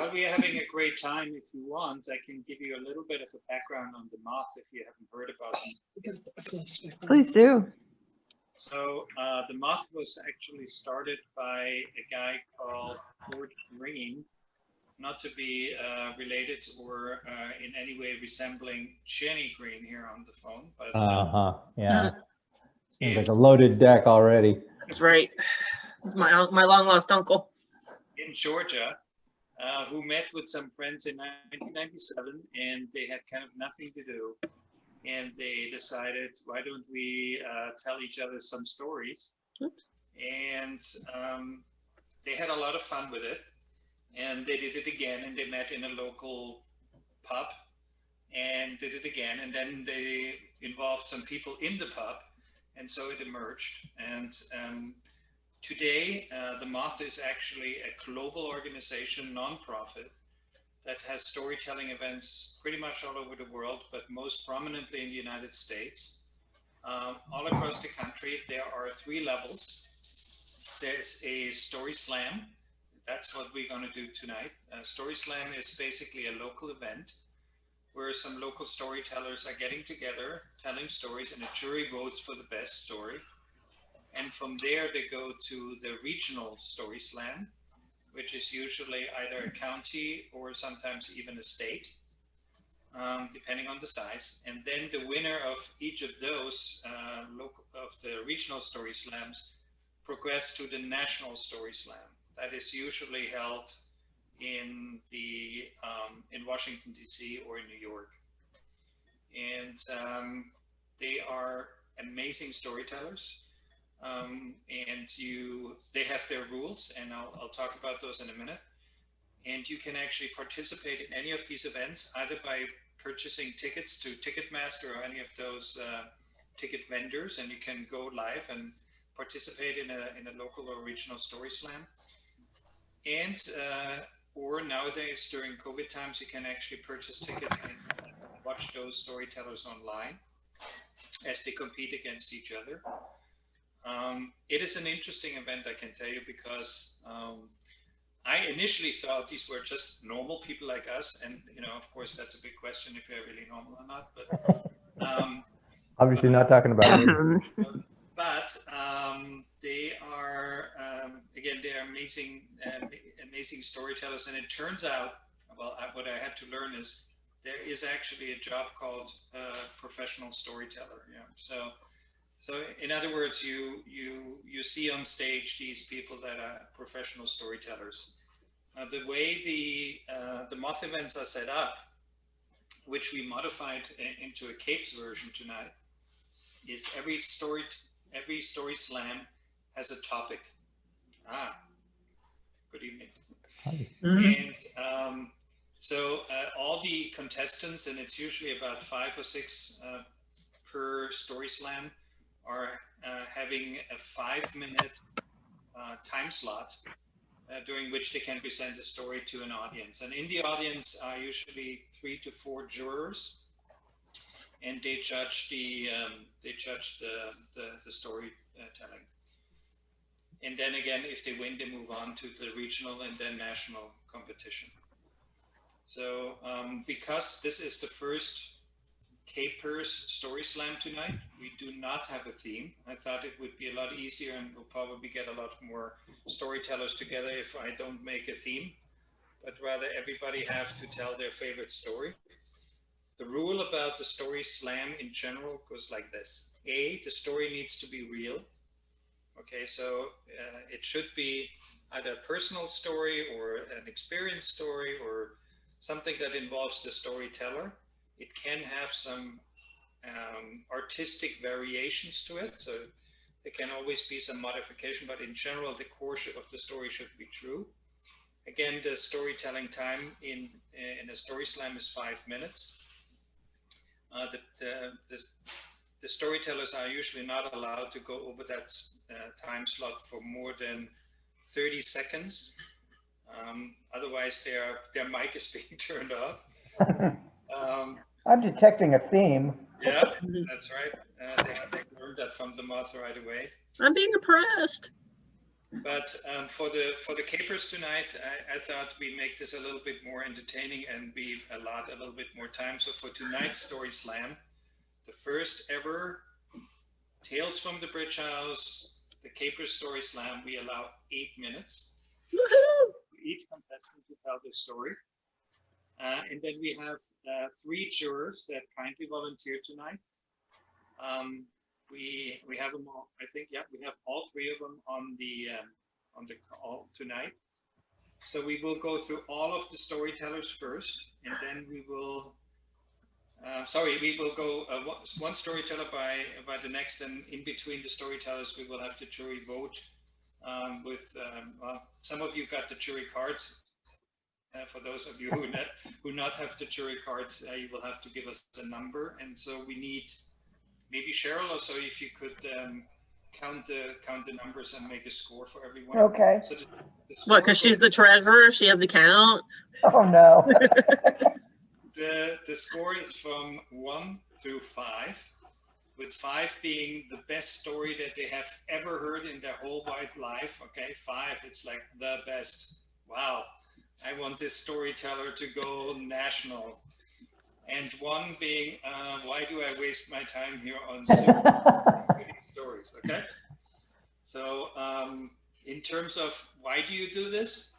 While we are having a great time, if you want, I can give you a little bit of a background on the Moth if you haven't heard about them. Please do. So the Moth was actually started by a guy called Lord Green, not to be related or in any way resembling Jenny Green here on the phone, but yeah. Seems like a loaded deck already. That's right. This is my long lost uncle in Georgia, who met with some friends in 1997, and they had kind of nothing to do, and they decided, why don't we tell each other some stories? Oops. And they had a lot of fun with it, and they did it again, and they met in a local pub and did it again, and then they involved some people in the pub, and so it emerged. And today, the Moth is actually a global organization, nonprofit, that has storytelling events pretty much all over the world, but most prominently in the United States. All across the country, there are 3 levels. There's a story slam. That's what we're going to do tonight. Story slam is basically a local event where some local storytellers are getting together, telling stories, and a jury votes for the best story. And from there, they go to the regional story slam, which is usually either a county or sometimes even a state, depending on the size. And then the winner of each of those of the regional story slams progress to the national story slam. That is usually held in Washington, D.C. or in New York. And they are amazing storytellers. And they have their rules, and I'll talk about those in a minute. And you can actually participate in any of these events, either by purchasing tickets to Ticketmaster or any of those ticket vendors, and you can go live and participate in a local or regional story slam. And or nowadays during COVID times, you can actually purchase tickets and watch those storytellers online as they compete against each other. It is an interesting event, I can tell you, because I initially thought these were just normal people like us, and of course, that's a big question if they're really normal or not. But obviously, not talking about me. But they are again, they are amazing storytellers, and it turns out, well, what I had to learn is there is actually a job called professional storyteller. So in other words, you see on stage these people that are professional storytellers. The way the Moth events are set up, which we modified into a Capes version tonight, is every story slam has a topic. Good evening. And so all the contestants, and it's usually about 5 or 6 per story slam, are having a 5-minute time slot during which they can present a story to an audience. And in the audience are usually 3 to 4 jurors, and they judge the storytelling. And then again, if they win, they move on to the regional and then national competition. So because this is the first Capers Story Slam tonight, we do not have a theme. I thought it would be a lot easier, and we'll probably get a lot more storytellers together if I don't make a theme, but rather everybody have to tell their favorite story. The rule about the story slam in general goes like this. A, the story needs to be real. Okay, so it should be either a personal story or an experience story or something that involves the storyteller. It can have some artistic variations to it, so there can always be some modification, but in general, the core of the story should be true. Again, the storytelling time in a story slam is 5 minutes. The storytellers are usually not allowed to go over that time slot for more than 30 seconds. Otherwise, their mic is being turned off. I'm detecting a theme. Yeah, that's right. They learned that from the Moth right away. I'm being oppressed. But for the capers tonight, I thought we make this a little bit more entertaining and we allot a little bit more time. So for tonight's Story Slam, the first ever Tales from the Bridge House, the Capers Story Slam, we allow 8 minutes. Woohoo! Each contestant to tell their story. And then we have 3 jurors that kindly volunteered tonight. We have them all. I think, yeah, we have all 3 of them on the call tonight. So we will go through all of the storytellers first, and then we will. We will go one storyteller by the next, and in between the storytellers, we will have the jury vote. Well, some of you got the jury cards. For those of you who not have the jury cards, you will have to give us a number, and so we need maybe Cheryl or so if you could count the numbers and make a score for everyone. Okay. So What, because she's the treasurer? She has the count? Oh, no. The score is from 1 through 5, with 5 being the best story that they have ever heard in their whole wide life. Okay, 5, it's like the best. Wow, I want this storyteller to go national. And 1 being, why do I waste my time here on stories? Okay, so in terms of why do you do this?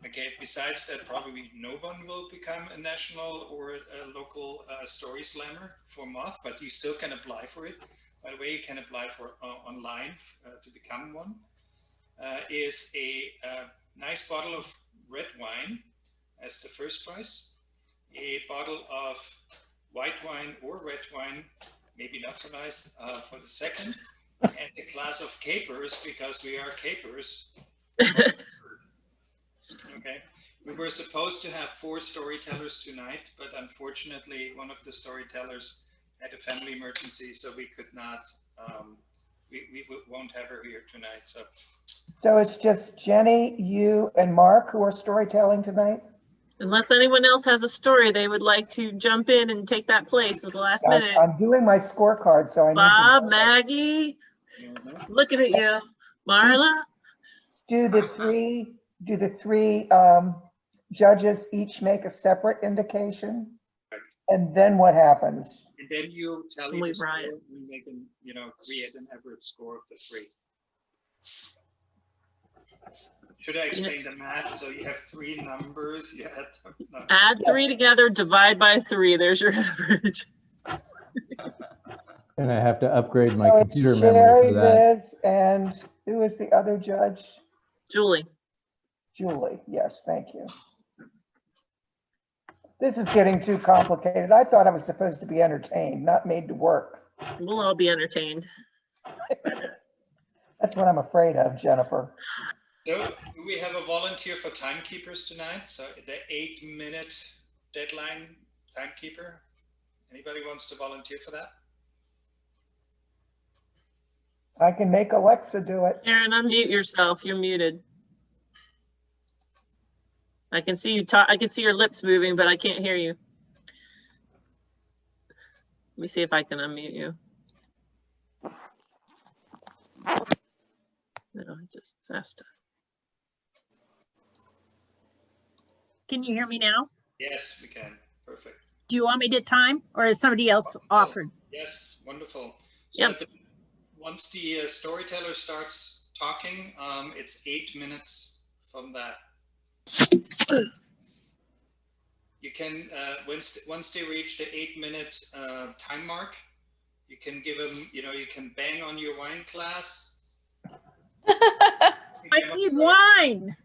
Okay, besides that, probably no one will become a national or a local story slammer for Moth, but you still can apply for it. By the way, you can apply for online to become one. Is a nice bottle of red wine as the first prize, a bottle of white wine or red wine, maybe not so nice, for the second, and a glass of capers, because we are capers. Okay, we were supposed to have 4 storytellers tonight, but unfortunately one of the storytellers had a family emergency, so we could not, we won't have her here tonight. So it's just Jenny, you, and Mark who are storytelling tonight? Unless anyone else has a story they would like to jump in and take that place at the last minute. I'm doing my scorecard, so I need Bob, to Maggie, looking at you. Marla? do the three judges each make a separate indication? And then what happens? And then you tell me We the score, write. we make an, create an average score of the 3. Should I explain the math? So you have 3 numbers, you add them. No. Add 3 together, divide by 3. There's your average. And I have to upgrade my So it's computer Sherry, memory for that. Liz, and who is the other judge? Julie. Julie, yes, thank you. This is getting too complicated. I thought I was supposed to be entertained, not made to work. We'll all be entertained. That's what I'm afraid of, Jennifer. So do we have a volunteer for timekeepers tonight? So the 8-minute deadline timekeeper. Anybody wants to volunteer for that? I can make Alexa do it. Aaron, unmute yourself. You're muted. I can see you talk. I can see your lips moving, but I can't hear you. Let me see if I can unmute you. No, I just asked. Can you hear me now? Yes, we can. Perfect. Do you want me to time or is somebody else offered? Yes, wonderful. So Yep. Once the storyteller starts talking, it's 8 minutes from that. You can, once they reach the 8-minute time mark, you can give them, you can bang on your wine glass. I need wine.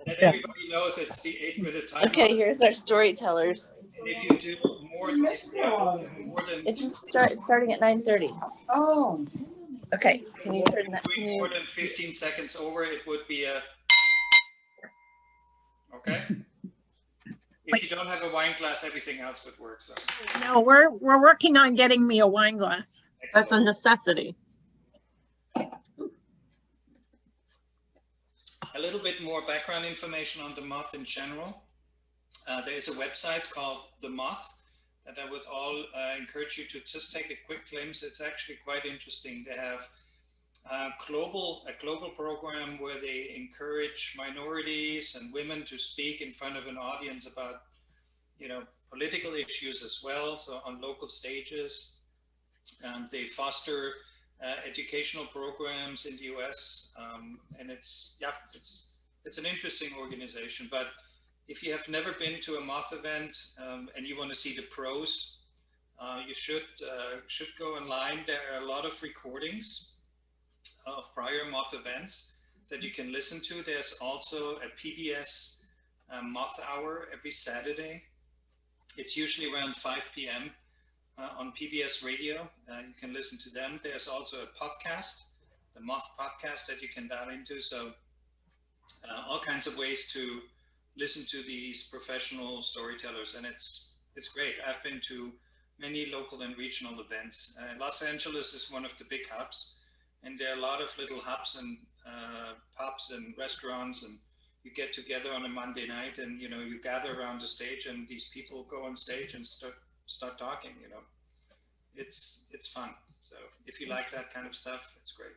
And everybody knows it's the 8-minute time. Okay, mark. here's our storytellers. And if you do more than It just it's starting at 9:30. Oh. Okay, can you turn that? Can more you, than 15 seconds over, it would be a. Okay. If you don't have a wine glass, everything else would work. So. No, we're working on getting me a wine glass. That's a necessity. A little bit more background information on the Moth in general. There is a website called The Moth that I would all encourage you to just take a quick glimpse. It's actually quite interesting. They have a global program where they encourage minorities and women to speak in front of an audience about, political issues as well. So on local stages, they foster educational programs in the U.S. And it's an interesting organization. But if you have never been to a Moth event and you want to see the pros, you should go online. There are a lot of recordings of prior Moth events that you can listen to. There's also a PBS Moth Hour every Saturday. It's usually around 5 p.m. On PBS Radio. You can listen to them. There's also a podcast, the Moth podcast, that you can dial into. So all kinds of ways to listen to these professional storytellers, and it's great. I've been to many local and regional events. Los Angeles is one of the big hubs, and there are a lot of little hubs and pubs and restaurants, and you get together on a Monday night, and you gather around the stage, and these people go on stage and start talking. It's fun. So if you like that kind of stuff, it's great.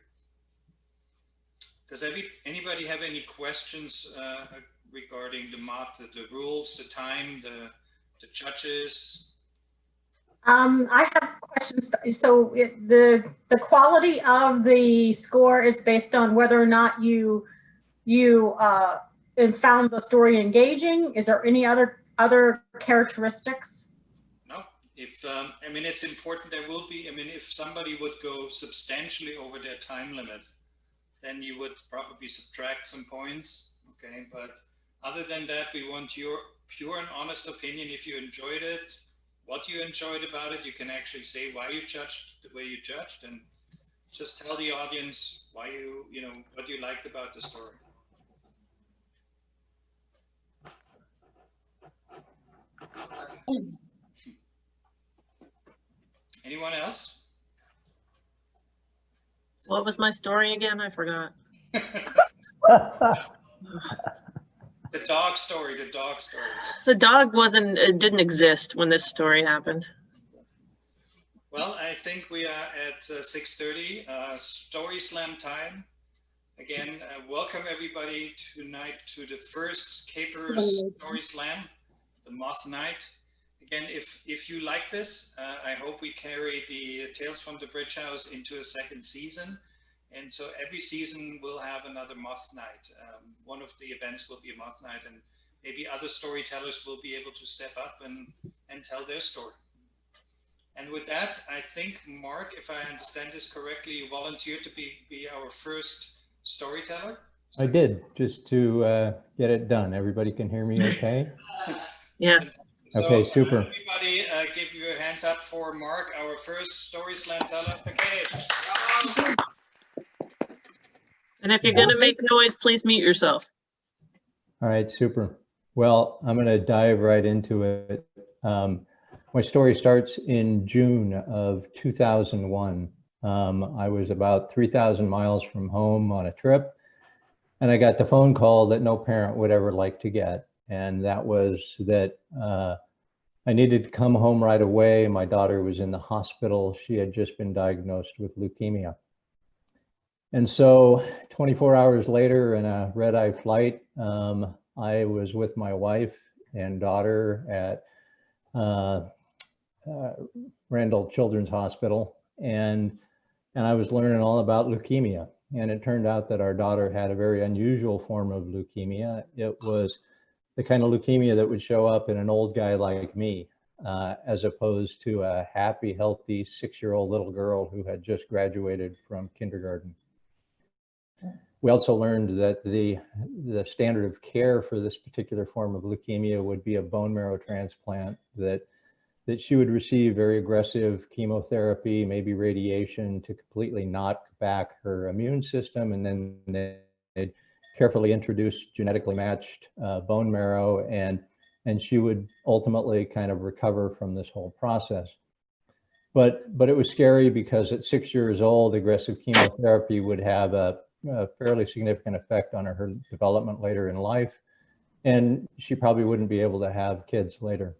Does anybody have any questions regarding the Moth, the rules, the time, the judges? I have questions. So the quality of the score is based on whether or not you found the story engaging. Is there any other characteristics? No. If it's important. There will be. If somebody would go substantially over their time limit, then you would probably subtract some points. Okay, but other than that, we want your pure and honest opinion. If you enjoyed it, what you enjoyed about it, you can actually say why you judged the way you judged, and just tell the audience why what you liked about the story. Anyone else? What was my story again? I forgot. The dog story. The dog didn't exist when this story happened. Well, I think we are at 6:30, Story Slam time. Again, welcome everybody tonight to the first Capers Story Slam, the Moth Night. Again, if you like this, I hope we carry the Tales from the Bridge House into a second season. And so every season we'll have another Moth Night. One of the events will be a Moth Night, and maybe other storytellers will be able to step up and tell their story. And with that, I think, Mark, if I understand this correctly, you volunteered to be our first storyteller? I did, just to get it done. Everybody can hear me okay? Yes. So, okay, super. Everybody give your hands up for Mark, our first Story Slam teller. Okay. And if you're going to make noise, please mute yourself. All right, super. Well, I'm going to dive right into it. My story starts in June of 2001. I was about 3,000 miles from home on a trip, and I got the phone call that no parent would ever like to get. And that was that I needed to come home right away. My daughter was in the hospital. She had just been diagnosed with leukemia. And so 24 hours later in a red-eye flight, I was with my wife and daughter at Randall Children's Hospital, and I was learning all about leukemia. And it turned out that our daughter had a very unusual form of leukemia. It was the kind of leukemia that would show up in an old guy like me, as opposed to a happy, healthy 6-year-old little girl who had just graduated from kindergarten. We also learned that the standard of care for this particular form of leukemia would be a bone marrow transplant, that she would receive very aggressive chemotherapy, maybe radiation, to completely knock back her immune system, and then they'd carefully introduce genetically matched bone marrow, and she would ultimately kind of recover from this whole process. But it was scary because at 6 years old, aggressive chemotherapy would have a fairly significant effect on her development later in life, and she probably wouldn't be able to have kids later.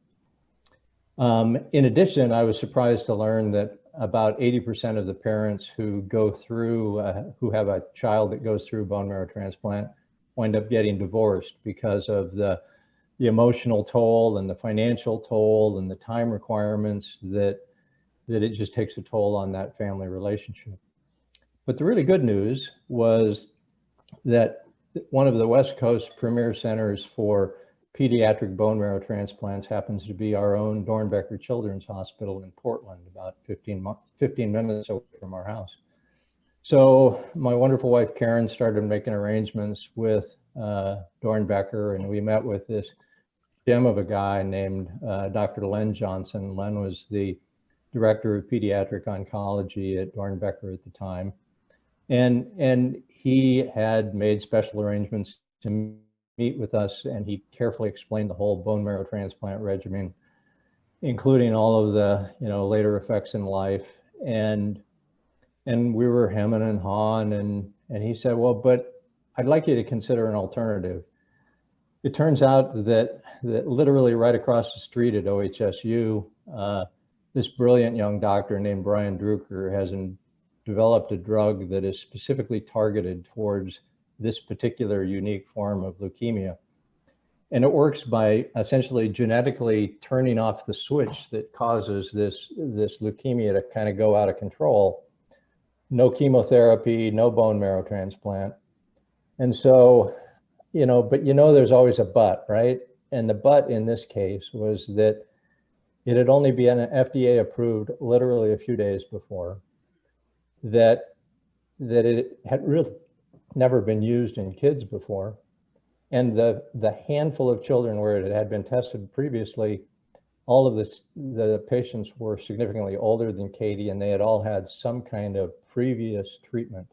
In addition, I was surprised to learn that about 80% of the parents who go through, who have a child that goes through bone marrow transplant wind up getting divorced because of the emotional toll and the financial toll and the time requirements that it just takes a toll on that family relationship. But the really good news was that one of the West Coast premier centers for pediatric bone marrow transplants happens to be our own Dornbecker Children's Hospital in Portland, about 15 minutes away from our house. So my wonderful wife, Karen, started making arrangements with Dornbecker, and we met with this gem of a guy named Dr. Len Johnson. Len was the director of pediatric oncology at Dornbecker at the time. And he had made special arrangements to meet with us, and he carefully explained the whole bone marrow transplant regimen, including all of the later effects in life. And we were hemming and hawing, and he said, well, but I'd like you to consider an alternative. It turns out that literally right across the street at OHSU, this brilliant young doctor named Brian Drucker has developed a drug that is specifically targeted towards this particular unique form of leukemia. And it works by essentially genetically turning off the switch that causes this leukemia to kind of go out of control. No chemotherapy, no bone marrow transplant. And so, but there's always a but, right? And the but in this case was that it had only been FDA approved literally a few days before, that it had really never been used in kids before. And the handful of children where it had been tested previously, all of the patients were significantly older than Katie, and they had all had some kind of previous treatment.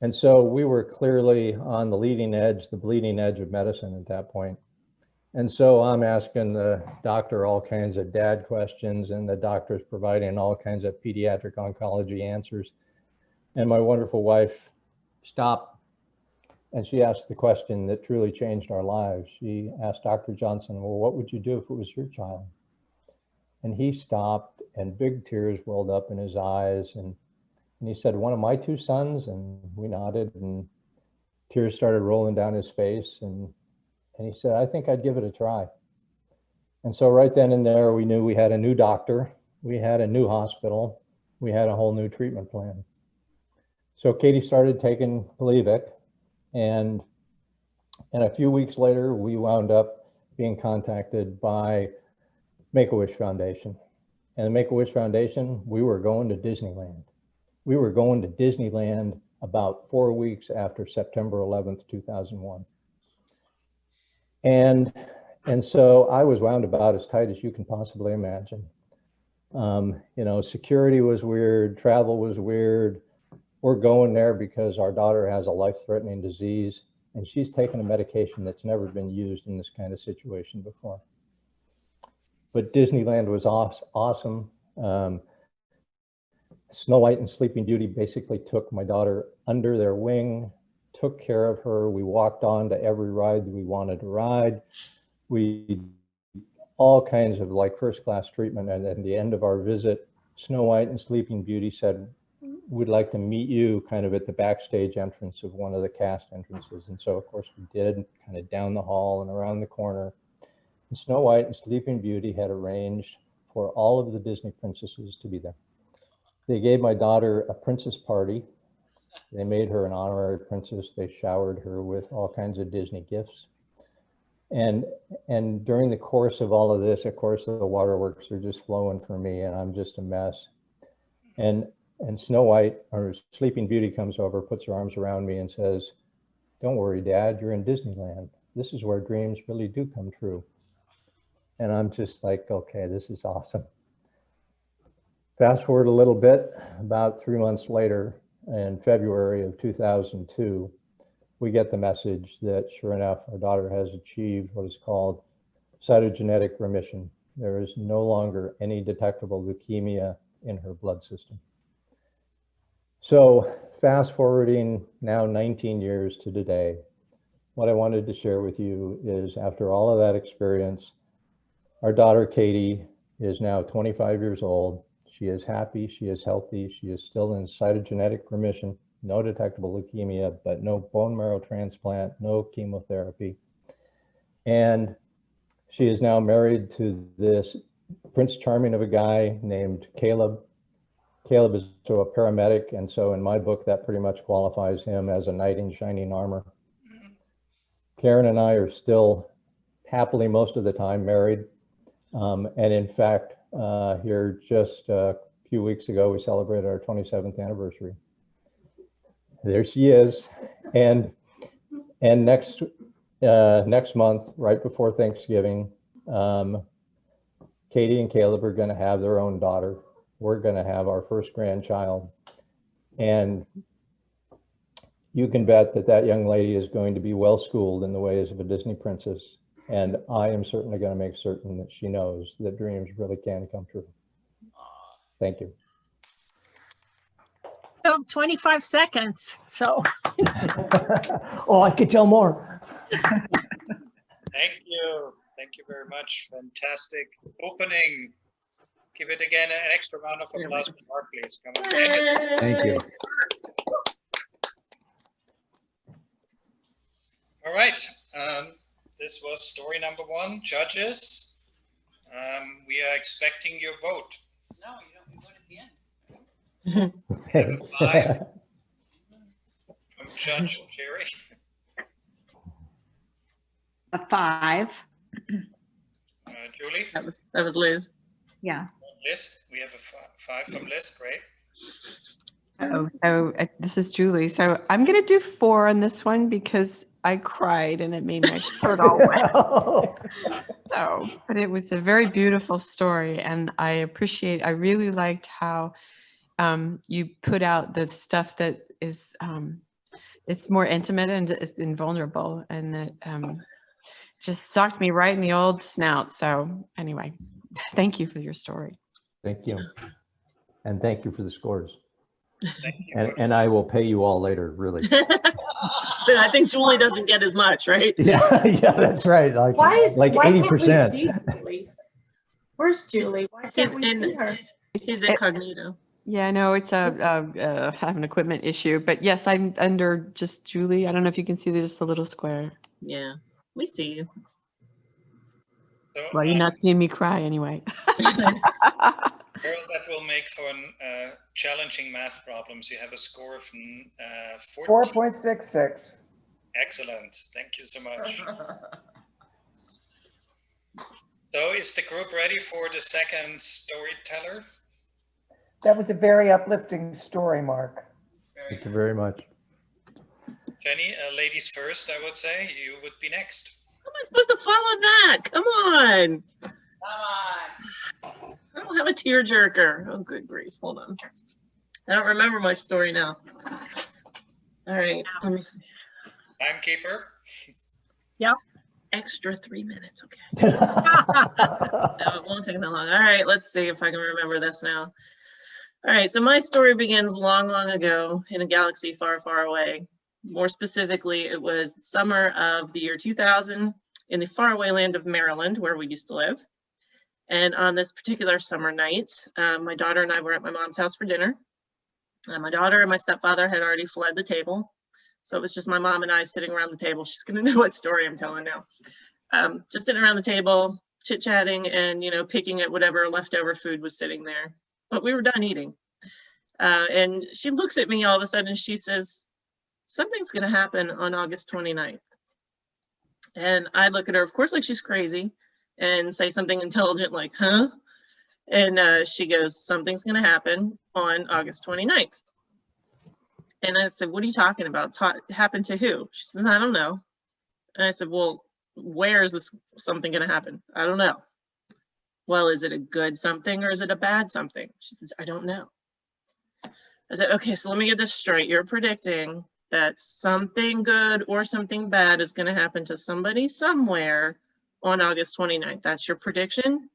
And so we were clearly on the leading edge, the bleeding edge of medicine at that point. And so I'm asking the doctor all kinds of dad questions, and the doctor's providing all kinds of pediatric oncology answers. And my wonderful wife stopped, and she asked the question that truly changed our lives. She asked Dr. Johnson, well, what would you do if it was your child? And he stopped, and big tears welled up in his eyes. And he said, one of my two sons? And we nodded, and tears started rolling down his face. And he said, I think I'd give it a try. And so right then and there, we knew we had a new doctor, we had a new hospital, we had a whole new treatment plan. So Katie started taking Gleevec, and a few weeks later, we wound up being contacted by Make-A-Wish Foundation. And the Make-A-Wish Foundation, we were going to Disneyland. We were going to Disneyland about 4 weeks after September 11th, 2001. And so I was wound about as tight as you can possibly imagine. Security was weird, travel was weird. We're going there because our daughter has a life-threatening disease, and she's taken a medication that's never been used in this kind of situation before. But Disneyland was awesome. Snow White and Sleeping Beauty basically took my daughter under their wing, took care of her. We walked on to every ride that we wanted to ride. We all kinds of first-class treatment. And at the end of our visit, Snow White and Sleeping Beauty said, we'd like to meet you kind of at the backstage entrance of one of the cast entrances. And so of course we did, kind of down the hall and around the corner. And Snow White and Sleeping Beauty had arranged for all of the Disney princesses to be there. They gave my daughter a princess party. They made her an honorary princess. They showered her with all kinds of Disney gifts. And during the course of all of this, of course, the waterworks are just flowing for me, and I'm just a mess. And Snow White, or Sleeping Beauty, comes over, puts her arms around me and says, don't worry, Dad, you're in Disneyland. This is where dreams really do come true. And I'm just like, okay, this is awesome. Fast forward a little bit, about 3 months later, in February of 2002, we get the message that sure enough, our daughter has achieved what is called cytogenetic remission. There is no longer any detectable leukemia in her blood system. So fast forwarding now 19 years to today, what I wanted to share with you is after all of that experience, our daughter Katie is now 25 years old. She is happy, she is healthy, she is still in cytogenetic remission, no detectable leukemia, but no bone marrow transplant, no chemotherapy. And she is now married to this Prince Charming of a guy named Caleb. Caleb is so a paramedic, and so in my book, that pretty much qualifies him as a knight in shining armor. Karen and I are still happily most of the time married. And in fact, here just a few weeks ago, we celebrated our 27th anniversary. There she is. And next month, right before Thanksgiving, Katie and Caleb are going to have their own daughter. We're going to have our first grandchild. And you can bet that that young lady is going to be well schooled in the ways of a Disney princess. And I am certainly going to make certain that she knows that dreams really can come true. Thank you. So 25 seconds. So Oh, I could tell more. Thank you. Thank you very much. Fantastic opening. Give it again an extra round of applause for Mark, please. Come on. Thank you. All right. This was story number 1. Judges, we are expecting your vote. No, you vote at the end. 5 from Judge Jerry. A 5. Julie, That was Liz. Yeah. Liz, we have a 5 from Liz. Great. So this is Julie. So I'm going to do 4 on this one because I cried and it made my shirt all wet. So, but it was a very beautiful story, and I really liked how you put out the stuff that is it's more intimate and it's invulnerable, and that just socked me right in the old snout. So anyway, thank you for your story. Thank you. And thank you for the scores. Thank you. And I will pay you all later, really. I think Julie doesn't get as much, right? Yeah, yeah, that's right. Like, Why like can't we 80%. see Julie? Where's Julie? Why can't we see her? He's incognito. Yeah, no, it's I have an equipment issue, but yes, I'm under just Julie. I don't know if you can see, there's just a little square. Yeah, we see you. So, Well, you're not seeing me cry anyway. Girl, that will make for challenging math problems. You have a score of 14. 4.66. Excellent. Thank you so much. So is the group ready for the second storyteller? That was a very uplifting story, Mark. Thank you very much. Jenny, ladies first, I would say. You would be next. How am I supposed to follow that? Come on. Come on. I don't have a tearjerker. Oh, good grief. Hold on. I don't remember my story now. All right. Let me see. Timekeeper. Extra 3 minutes. Okay. No, it won't take that long. All right. Let's see if I can remember this now. All right. So my story begins long, long ago in a galaxy far, far away. More specifically, it was summer of the year 2000 in the faraway land of Maryland, where we used to live. And on this particular summer night, my daughter and I were at my mom's house for dinner. My daughter and my stepfather had already fled the table. So it was just my mom and I sitting around the table. She's going to know what story I'm telling now. Just sitting around the table, chit-chatting and, you know, picking at whatever leftover food was sitting there. But we were done eating. And she looks at me all of a sudden and she says, something's going to happen on August 29th. And I look at her, of course, like she's crazy, and say something intelligent like, huh? And she goes, something's going to happen on August 29th. And I said, what are you talking about? Happen to who? She says, I don't know. And I said, well, where is this something going to happen? I don't know. Well, is it a good something or is it a bad something? She says, I don't know. I said, okay, so let me get this straight. You're predicting that something good or something bad is going to happen to somebody somewhere on August 29th. That's your prediction?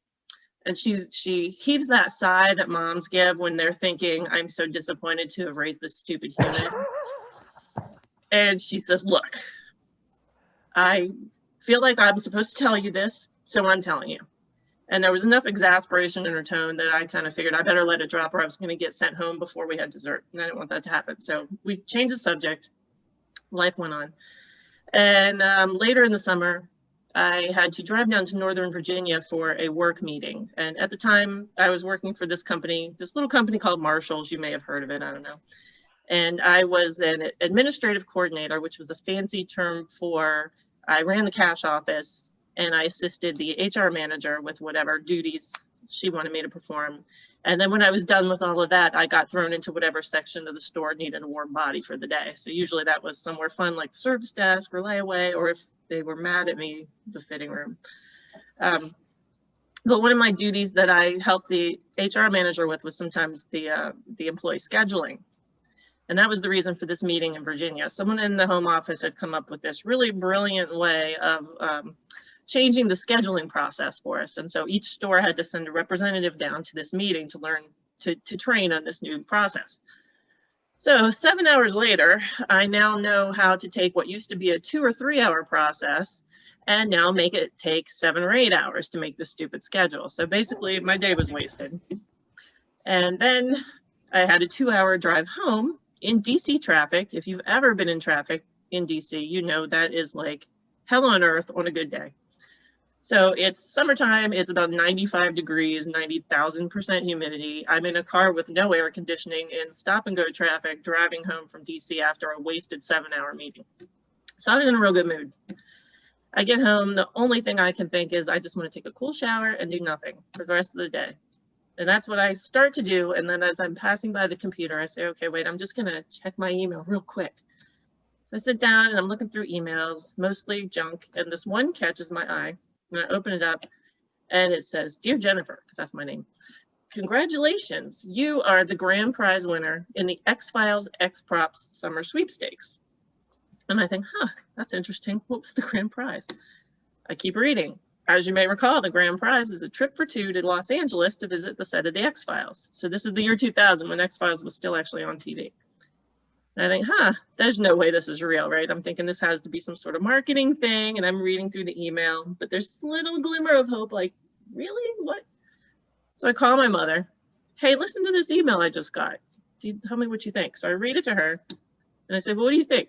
And she heaves that sigh that moms give when they're thinking, I'm so disappointed to have raised this stupid human. And she says, look, I feel like I'm supposed to tell you this, so I'm telling you. And there was enough exasperation in her tone that I kind of figured I better let it drop or I was going to get sent home before we had dessert. And I didn't want that to happen. So we changed the subject. Life went on. And later in the summer, I had to drive down to Northern Virginia for a work meeting. And at the time, I was working for this company, this little company called Marshalls. You may have heard of it, I don't know. And I was an administrative coordinator, which was a fancy term for, I ran the cash office and I assisted the HR manager with whatever duties she wanted me to perform. And then when I was done with all of that, I got thrown into whatever section of the store needed a warm body for the day. So usually that was somewhere fun like the service desk or layaway, or if they were mad at me, the fitting room. But one of my duties that I helped the HR manager with was sometimes the employee scheduling. And that was the reason for this meeting in Virginia. Someone in the home office had come up with this really brilliant way of changing the scheduling process for us. And so each store had to send a representative down to this meeting to learn to train on this new process. So 7 hours later, I now know how to take what used to be a 2 or 3 hour process and now make it take 7 or 8 hours to make this stupid schedule. So basically my day was wasted. And then I had a 2 hour drive home in DC traffic. If you've ever been in traffic in DC, you know that is like hell on earth on a good day. So it's summertime, it's about 95 degrees, 90,000% humidity. I'm in a car with no air conditioning in stop and go traffic, driving home from DC after a wasted 7 hour meeting. So I was in a real good mood. I get home, the only thing I can think is I just want to take a cool shower and do nothing for the rest of the day. And that's what I start to do. And then as I'm passing by the computer, I say, okay, wait, I'm just gonna check my email real quick. So I sit down and I'm looking through emails, mostly junk, and this one catches my eye. And I open it up and it says, Dear Jennifer, because that's my name, congratulations, you are the grand prize winner in the X-Files X-Props Summer Sweepstakes. And I think, that's interesting. What was the grand prize? I keep reading. As you may recall, the grand prize is a trip for 2 to Los Angeles to visit the set of the X-Files. So this is the year 2000 when X-Files was still actually on TV. And I think, there's no way this is real, right? I'm thinking this has to be some sort of marketing thing, and I'm reading through the email, but there's this little glimmer of hope, like, really? What? So I call my mother. Hey, listen to this email I just got. Tell me what you think. So I read it to her, and I say, well, what do you think?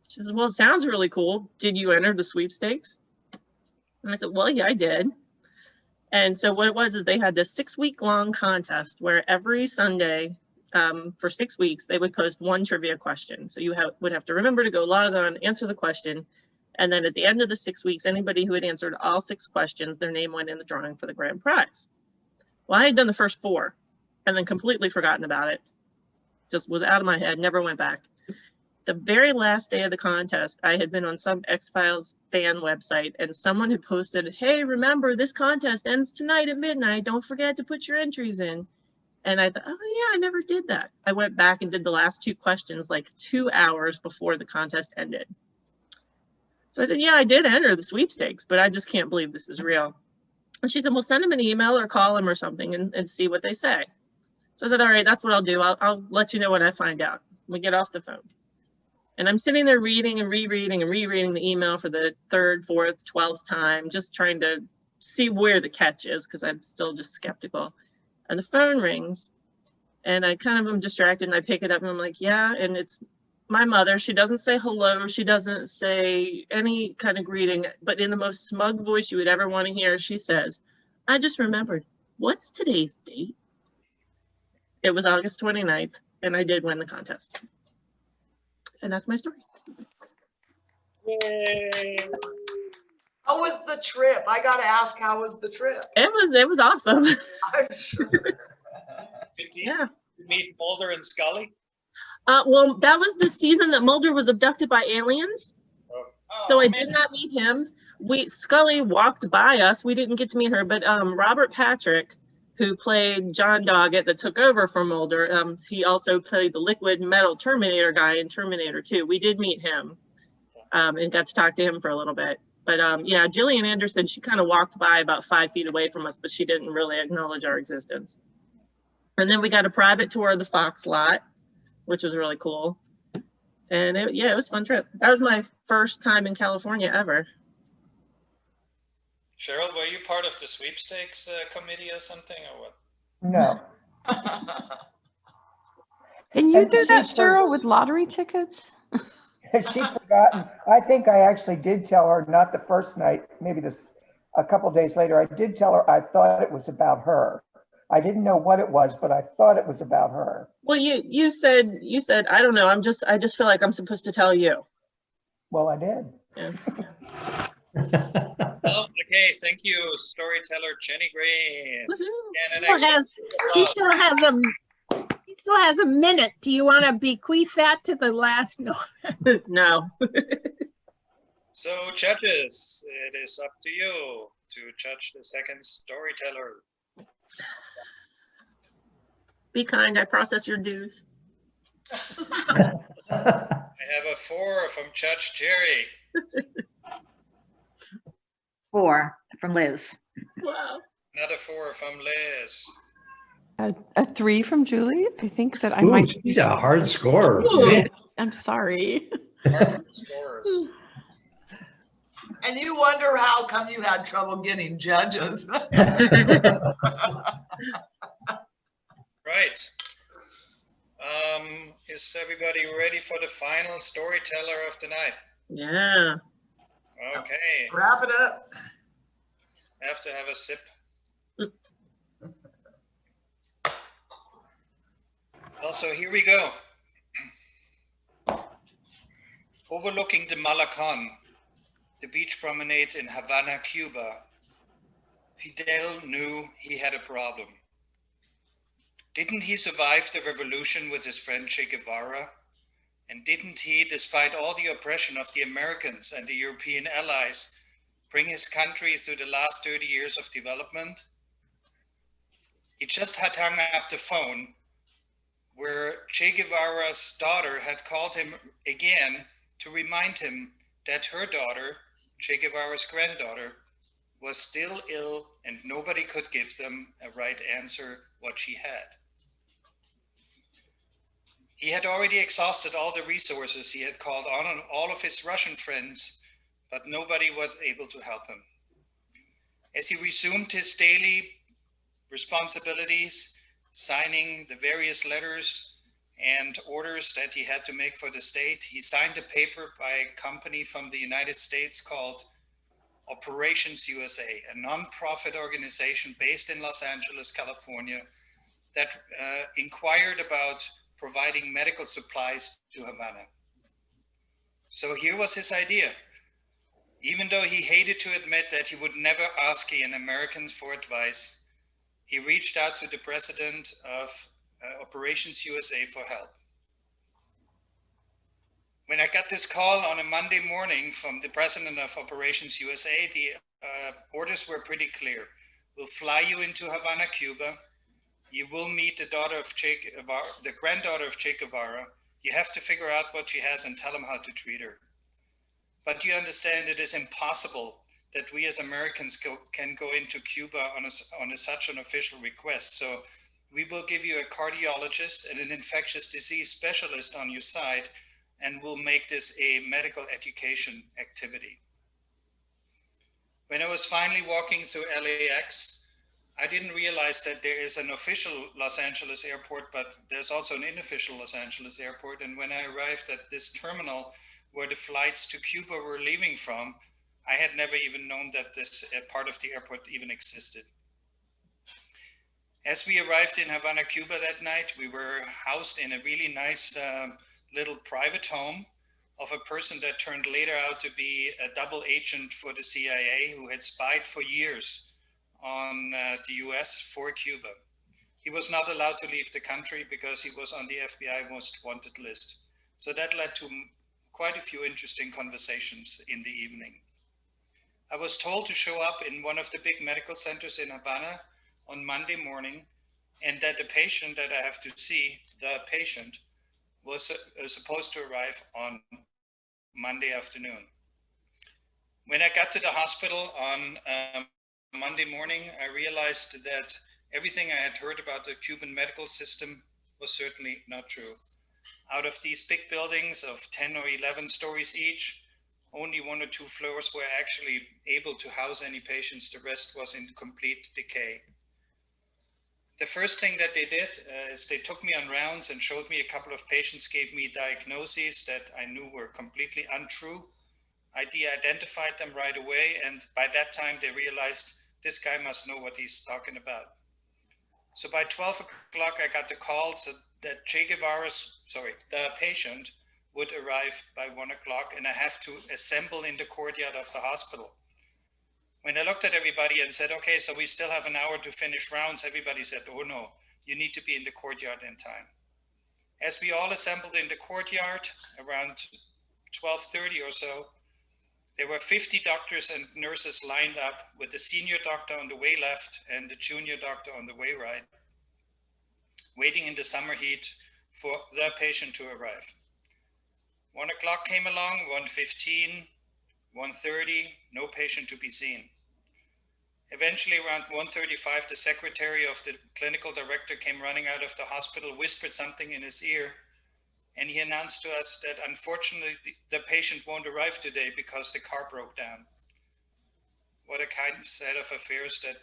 She says, well, it sounds really cool. Did you enter the sweepstakes? And I said, well, yeah, I did. And so what it was is they had this 6-week-long contest where every Sunday, for 6 weeks, they would post one trivia question. So you would have to remember to go log on, answer the question. And then at the end of the 6 weeks, anybody who had answered all 6 questions, their name went in the drawing for the grand prize. Well, I had done the first 4 and then completely forgotten about it. Just was out of my head, never went back. The very last day of the contest, I had been on some X-Files fan website and someone had posted, hey, remember this contest ends tonight at midnight. Don't forget to put your entries in. And I thought, oh yeah, I never did that. I went back and did the last 2 questions like 2 hours before the contest ended. So I said, yeah, I did enter the sweepstakes, but I just can't believe this is real. And she said, well, send them an email or call them or something and see what they say. So I said, all right, that's what I'll do. I'll let you know when I find out. We get off the phone. And I'm sitting there reading and rereading and rereading the email for the 3rd, 4th, 12th time, just trying to see where the catch is because I'm still just skeptical. And the phone rings and I kind of am distracted and I pick it up and I'm like, yeah, and it's my mother. She doesn't say hello. She doesn't say any kind of greeting, but in the most smug voice you would ever want to hear, she says, I just remembered, what's today's date? It was August 29th and I did win the contest. And that's my story. Yay. How was the trip? I gotta ask, how was the trip? It was awesome. I'm sure. Did you meet Mulder and Scully? Well, that was the season that Mulder was abducted by aliens. Oh. So I did not meet him. Scully walked by us. We didn't get to meet her, but Robert Patrick, who played John Doggett that took over from Mulder, he also played the liquid metal Terminator guy in Terminator 2. We did meet him and got to talk to him for a little bit. But yeah, Gillian Anderson, she kind of walked by about 5 feet away from us, but she didn't really acknowledge our existence. And then we got a private tour of the Fox lot, which was really cool. And it was a fun trip. That was my first time in California ever. Cheryl, were you part of the sweepstakes committee or something, or what? No. Can you And do that, she's Cheryl, with lottery tickets? She's forgotten. I think I actually did tell her, not the first night, maybe a couple days later, I did tell her I thought it was about her. I didn't know what it was, but I thought it was about her. Well, you said, I don't know, I just feel like I'm supposed to tell you. Well, I did. Yeah. Oh, okay, thank you, storyteller Jenny Gray. And an She still has a minute. Do you want to bequeath that to the last? No. No. So judges, it is up to you to judge the second storyteller. Be kind, I process your dues. I have a 4 from Judge Jerry. 4 from Liz. Wow. Another 4 from Liz. A 3 from Julie. I think that I Ooh, might. she's a hard scorer. Ooh. I'm sorry. Hard scores. And you wonder how come you had trouble getting judges. Right. Is everybody ready for the final storyteller of the night? Yeah. Okay. Wrap it up. I have to have a sip. Also, here we go. Overlooking the Malecon, the beach promenade in Havana, Cuba, Fidel knew he had a problem. Didn't he survive the revolution with his friend Che Guevara? And didn't he, despite all the oppression of the Americans and the European allies, bring his country through the last 30 years of development? He just had hung up the phone where Che Guevara's daughter had called him again to remind him that her daughter, Che Guevara's granddaughter, was still ill and nobody could give them a right answer what she had. He had already exhausted all the resources. He had called on all of his Russian friends, but nobody was able to help him. As he resumed his daily responsibilities, signing the various letters and orders that he had to make for the state, he signed a paper by a company from the United States called Operations USA, a non-profit organization based in Los Angeles, California, that inquired about providing medical supplies to Havana. So here was his idea. Even though he hated to admit that he would never ask an American for advice, he reached out to the president of Operations USA for help. When I got this call on a Monday morning from the president of Operations USA, the orders were pretty clear. We'll fly you into Havana, Cuba. You will meet the daughter of Che Guevara, the granddaughter of Che Guevara. You have to figure out what she has and tell them how to treat her. But you understand it is impossible that we as Americans can go into Cuba on such an official request. So we will give you a cardiologist and an infectious disease specialist on your side, and we'll make this a medical education activity. When I was finally walking through LAX, I didn't realize that there is an official Los Angeles airport, but there's also an unofficial Los Angeles airport. And when I arrived at this terminal where the flights to Cuba were leaving from, I had never even known that this part of the airport even existed. As we arrived in Havana, Cuba that night, we were housed in a really nice little private home of a person that turned later out to be a double agent for the CIA who had spied for years on the US for Cuba. He was not allowed to leave the country because he was on the FBI most wanted list. So that led to quite a few interesting conversations in the evening. I was told to show up in one of the big medical centers in Havana on Monday morning, and that the patient that I have to see, the patient, was supposed to arrive on Monday afternoon. When I got to the hospital on Monday morning, I realized that everything I had heard about the Cuban medical system was certainly not true. Out of these big buildings of 10 or 11 stories each, only 1 or 2 floors were actually able to house any patients. The rest was in complete decay. The first thing that they did is they took me on rounds and showed me a couple of patients, gave me diagnoses that I knew were completely untrue. I de-identified them right away, and by that time they realized this guy must know what he's talking about. So by 12 o'clock, I got the call that the patient would arrive by 1 o'clock, and I have to assemble in the courtyard of the hospital. When I looked at everybody and said, okay, so we still have an hour to finish rounds, everybody said, oh no, you need to be in the courtyard in time. As we all assembled in the courtyard around 12:30 or so, there were 50 doctors and nurses lined up with the senior doctor on the way left and the junior doctor on the way right, waiting in the summer heat for the patient to arrive. 1 o'clock came along, 1:15, 1:30, no patient to be seen. Eventually around 1:35, the secretary of the clinical director came running out of the hospital, whispered something in his ear, and he announced to us that unfortunately the patient won't arrive today because the car broke down. What a kind set of affairs that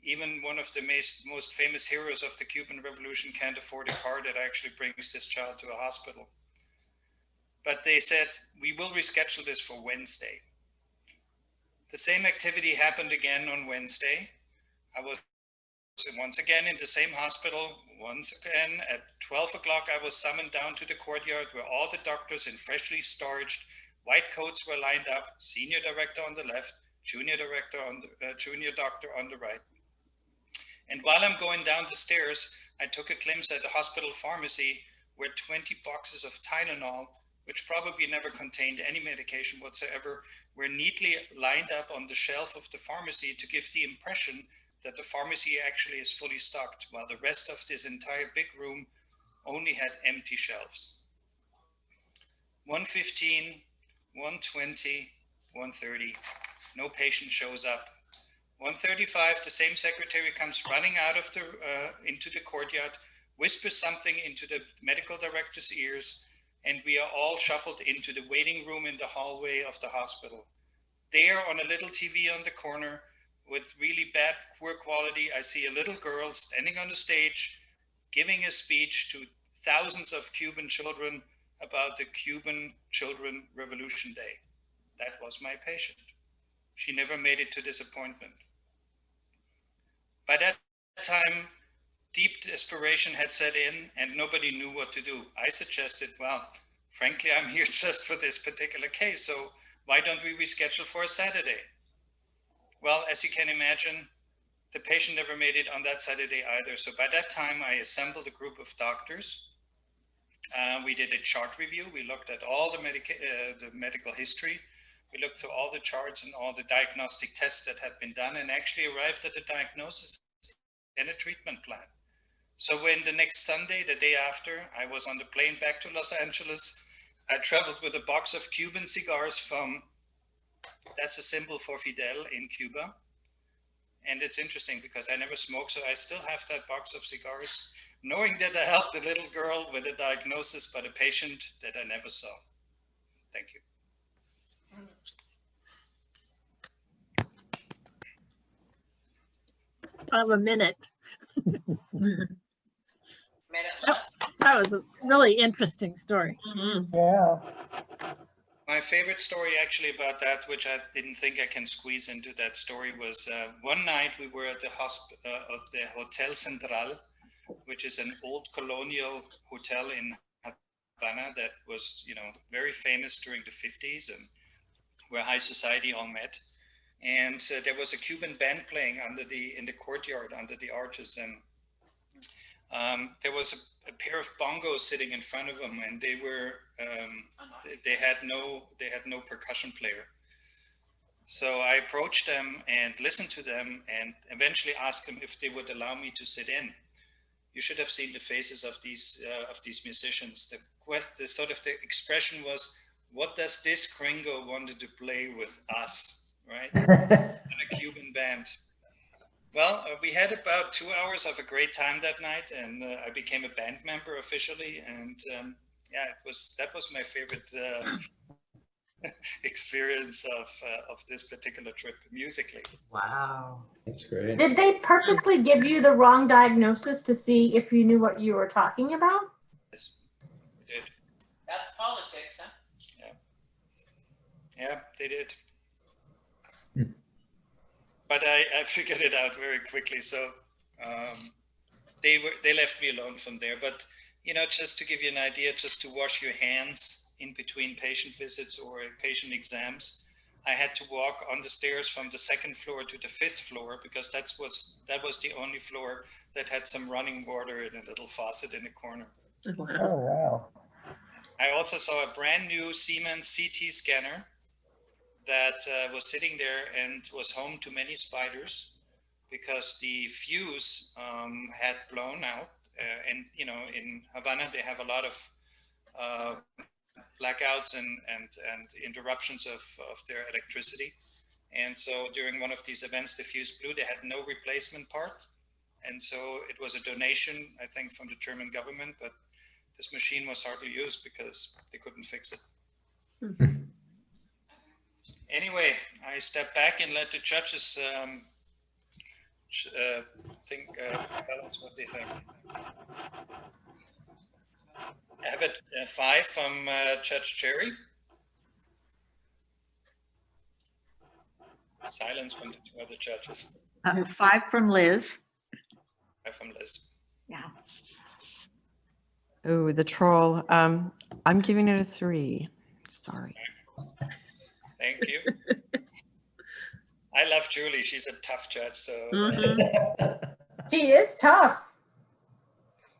even one of the most famous heroes of the Cuban Revolution can't afford a car that actually brings this child to a hospital. But they said, we will reschedule this for Wednesday. The same activity happened again on Wednesday. I was once again in the same hospital. Once again at 12 o'clock, I was summoned down to the courtyard where all the doctors in freshly starched white coats were lined up, senior director on the left, junior doctor on the right. And while I'm going down the stairs, I took a glimpse at the hospital pharmacy where 20 boxes of Tylenol, which probably never contained any medication whatsoever, were neatly lined up on the shelf of the pharmacy to give the impression that the pharmacy actually is fully stocked, while the rest of this entire big room only had empty shelves. 1:15, 1:20, 1:30, no patient shows up. 1:35, the same secretary comes running out of into the courtyard, whispers something into the medical director's ears, and we are all shuffled into the waiting room in the hallway of the hospital. There on a little TV on the corner with really bad, poor quality, I see a little girl standing on the stage, giving a speech to thousands of Cuban children about the Cuban Children Revolution Day. That was my patient. She never made it to this appointment. By that time, deep desperation had set in and nobody knew what to do. I suggested, well, frankly, I'm here just for this particular case, so why don't we reschedule for a Saturday? Well, as you can imagine, the patient never made it on that Saturday either. So by that time, I assembled a group of doctors. We did a chart review. We looked at all the medical history. We looked through all the charts and all the diagnostic tests that had been done and actually arrived at the diagnosis and a treatment plan. So when the next Sunday, the day after, I was on the plane back to Los Angeles, I traveled with a box of Cuban cigars from, that's a symbol for Fidel in Cuba. And it's interesting because I never smoked, so I still have that box of cigars, knowing that I helped a little girl with a diagnosis, but a patient that I never saw. Thank you. I have a minute. That was a really interesting story. Mm-hmm. Yeah. My favorite story actually about that, which I didn't think I can squeeze into that story, was one night we were at the Hotel Central, which is an old colonial hotel in Havana that was, very famous during the 50s and where high society all met. And there was a Cuban band playing in the courtyard under the arches, and there was a pair of bongos sitting in front of them, and they were they had no percussion player. So I approached them and listened to them, and eventually asked them if they would allow me to sit in. You should have seen the faces of these musicians. The sort of the expression was, "What does this gringo wanted to play with us?" Right? And a Cuban band. Well, we had about 2 hours of a great time that night, and I became a band member officially. And yeah, that was my favorite experience of this particular trip musically. Wow. That's great. Did they purposely give you the wrong diagnosis to see if you knew what you were talking about? Yes, we did. That's politics, huh? Yeah, they did. Hmm. But I figured it out very quickly. So they left me alone from there. But just to give you an idea, just to wash your hands in between patient visits or patient exams, I had to walk on the stairs from the 2nd floor to the 5th floor because that was the only floor that had some running water in a little faucet in the corner. Wow. Oh, wow. I also saw a brand new Siemens CT scanner that was sitting there and was home to many spiders because the fuse had blown out. And in Havana, they have a lot of blackouts and interruptions of their electricity. And so during one of these events, the fuse blew. They had no replacement part. And so it was a donation, I think, from the German government, but this machine was hardly used because they couldn't fix it. Anyway, I stepped back and let the judges tell us what they think. I have a 5 from Judge Cherry. Silence from the 2 other judges. 5 from Liz. 5 from Liz. Yeah. Oh, the troll. I'm giving it a 3. Sorry. Thank you. I love Julie. She's a tough judge. So She is tough.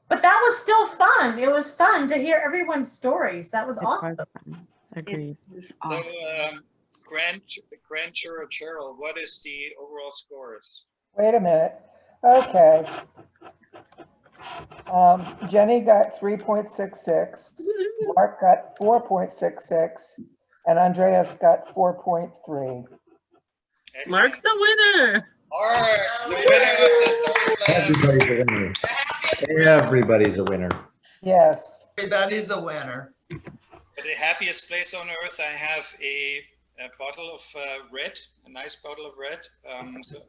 But that was still fun. It was fun to hear everyone's stories. That was awesome. Agreed. It was So, awesome. Grand Juror Cheryl, what is the overall score? Wait a minute. Okay. Jenny got 3.66. Mark got 4.66. And Andreas got 4.3. Mark's the winner. Mark, the winner of the Story Slam. Everybody's a winner. Everybody's a winner. Yes. Everybody's a winner. For the happiest place on earth, I have a bottle of red, a nice bottle of red,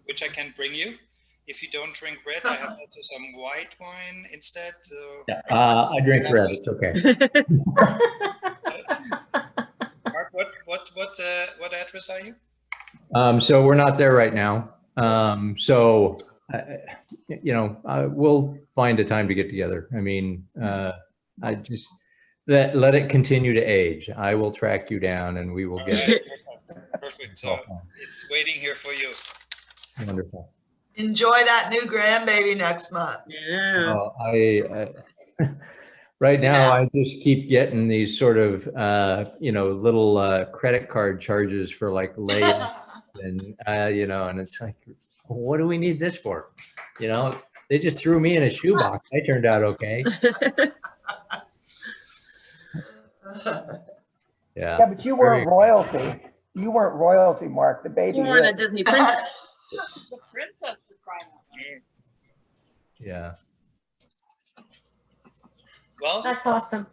which I can bring you. If you don't drink red, I have also some white wine instead. Yeah, I drink red. It's okay. Mark, what address are you? So we're not there right now. We'll find a time to get together. I mean, I just let it continue to age. I will track you down, and we will get it. Perfect. So it's waiting here for you. Wonderful. Enjoy that new grandbaby next month. Yeah. I right now I just keep getting these sort of little credit card charges for like layups and and it's like, what do we need this for? They just threw me in a shoebox. I turned out okay. Yeah, but you weren't royalty. You weren't royalty, Mark. The baby. You weren't a Disney princess. The princess was crying out loud. Yeah. Well, That's awesome.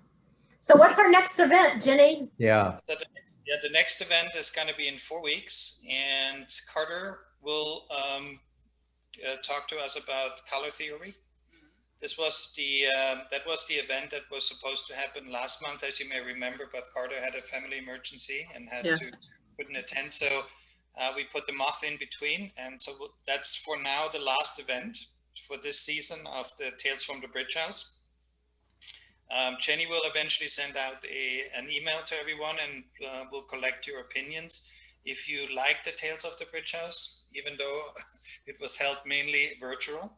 So what's our next event, Jenny? Yeah. The next event is going to be in 4 weeks, and Carter will talk to us about color theory. This was that was the event that was supposed to happen last month, as you may remember, but Carter had a family emergency and had to couldn't attend. So we put the Moth in between, and so that's for now the last event for this season of the Tales from the Bridge House. Jenny will eventually send out an email to everyone, and we'll collect your opinions. If you like the Tales of the Bridge House, even though it was held mainly virtual,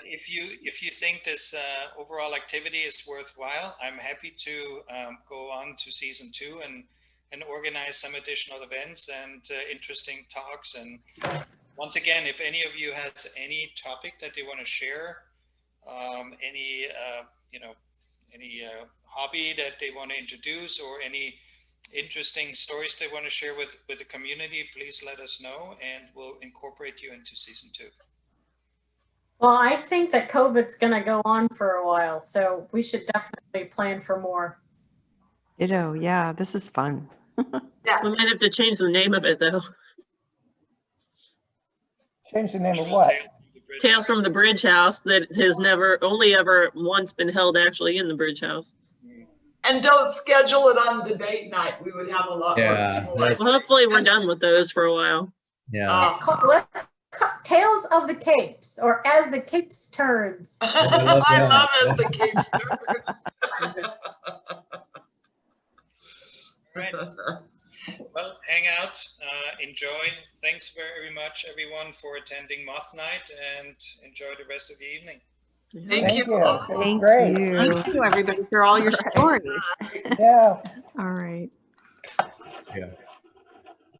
if you think this overall activity is worthwhile, I'm happy to go on to season 2 and organize some additional events and interesting talks. And once again, if any of you has any topic that they want to share, any hobby that they want to introduce, or any interesting stories they want to share with the community, please let us know, and we'll incorporate you into season 2. Well, I think that COVID's going to go on for a while, so we should definitely plan for more. Ditto. Yeah, this is fun. We might have to change the name of it though. Change the name of what? Tales from the Bridge House, that has only ever once been held actually in the Bridge House. And don't schedule it on the date night. We would have a lot more people. Well, hopefully we're done with those for a while. Let's Tales of the Capes, or As the Capes Turns. I love As the Capes Turns. Right. Well, hang out, enjoy. Thanks very much, everyone, for attending Moth Night, and enjoy the rest of the evening. Thank you. It was Thank great. you. Thank you, everybody, for all your stories. Yeah. All right. Yeah.